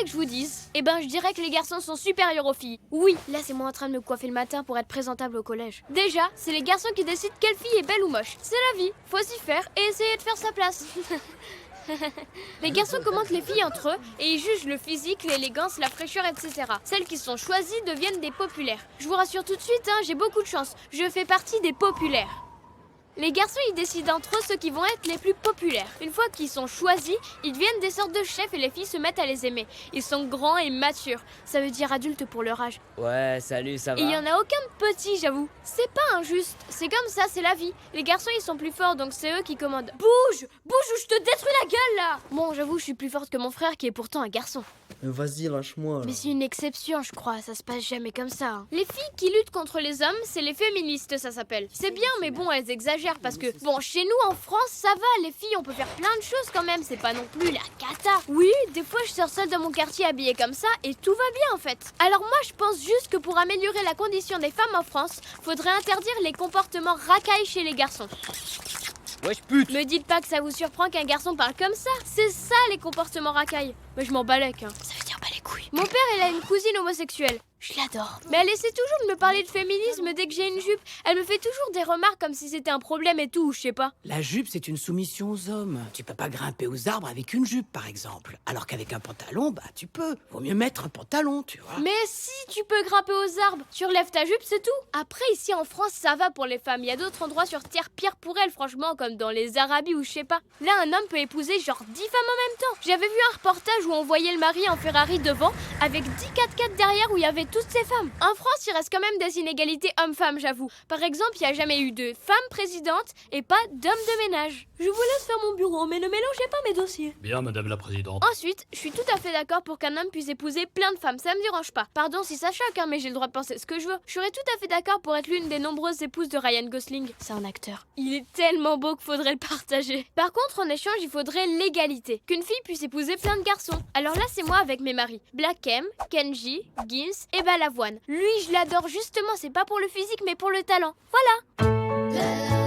que je vous dise? Eh ben, je dirais que les garçons sont supérieurs aux filles. Oui, là c'est moi en train de me coiffer le matin pour être présentable au collège. Déjà, c'est les garçons qui décident quelle fille est belle ou moche. C'est la vie, faut s'y faire et essayer de faire sa place. Les garçons commentent les filles entre eux et ils jugent le physique, l'élégance, la fraîcheur, etc. Celles qui sont choisies deviennent des populaires. Je vous rassure tout de suite, j'ai beaucoup de chance. Je fais partie des populaires. Les garçons, ils décident entre eux ceux qui vont être les plus populaires. Une fois qu'ils sont choisis, ils deviennent des sortes de chefs et les filles se mettent à les aimer. Ils sont grands et matures. Ça veut dire adultes pour leur âge. Ouais, salut, ça va? Et il y en a aucun de petit, j'avoue. C'est pas injuste. C'est comme ça, c'est la vie. Les garçons, ils sont plus forts, donc c'est eux qui commandent. Bouge! Bouge ou je te détruis la gueule, là! Bon, j'avoue, je suis plus forte que mon frère, qui est pourtant un garçon. Vas-y, lâche-moi. Mais c'est une exception, je crois. Ça se passe jamais comme ça. Les filles qui luttent contre les hommes, c'est les féministes, ça s'appelle. C'est bien, mais bon, elles exagèrent parce que... Bon, chez nous, en France, ça va. Les filles, on peut faire plein de choses quand même. C'est pas non plus la cata. Oui, des fois, je sors seule dans mon quartier habillée comme ça et tout va bien, en fait. Alors moi, je pense juste que pour améliorer la condition des femmes en France, faudrait interdire les comportements racailles chez les garçons. Wesh pute! Me dites pas que ça vous surprend qu'un garçon parle comme ça. C'est ça, les comportements racailles. Mais je m'en balèque, Ça veut dire pas les couilles. Mon père, il a une cousine homosexuelle. Je l'adore. Mais elle essaie toujours de me parler de féminisme dès que j'ai une jupe. Elle me fait toujours des remarques comme si c'était un problème et tout, je sais pas. La jupe, c'est une soumission aux hommes. Tu peux pas grimper aux arbres avec une jupe, par exemple. Alors qu'avec un pantalon, tu peux. Vaut mieux mettre un pantalon, tu vois. Mais si tu peux grimper aux arbres, tu relèves ta jupe, c'est tout. Après, ici en France, ça va pour les femmes. Il y a d'autres endroits sur Terre pires pour elles, franchement, comme dans les Arabies ou je sais pas. Là, un homme peut épouser genre 10 femmes en même temps. J'avais vu un reportage où on voyait le mari en Ferrari devant, avec 10 4x4 derrière où il y avait toutes ces femmes. En France, il reste quand même des inégalités hommes-femmes, j'avoue. Par exemple, il n'y a jamais eu de femmes présidentes et pas d'hommes de ménage. Je vous laisse faire mon bureau, mais ne mélangez pas mes dossiers. Bien, madame la présidente. Ensuite, je suis tout à fait d'accord pour qu'un homme puisse épouser plein de femmes, ça me dérange pas. Pardon si ça choque, mais j'ai le droit de penser ce que je veux. Je serais tout à fait d'accord pour être l'une des nombreuses épouses de Ryan Gosling. C'est un acteur. Il est tellement beau qu'il faudrait le partager. Par contre, en échange, il faudrait l'égalité. Qu'une fille puisse épouser plein de garçons. Alors là, c'est moi avec mes maris. Black M, Kenji, Gims et Balavoine. Lui, je l'adore justement, c'est pas pour le physique, mais pour le talent. Voilà.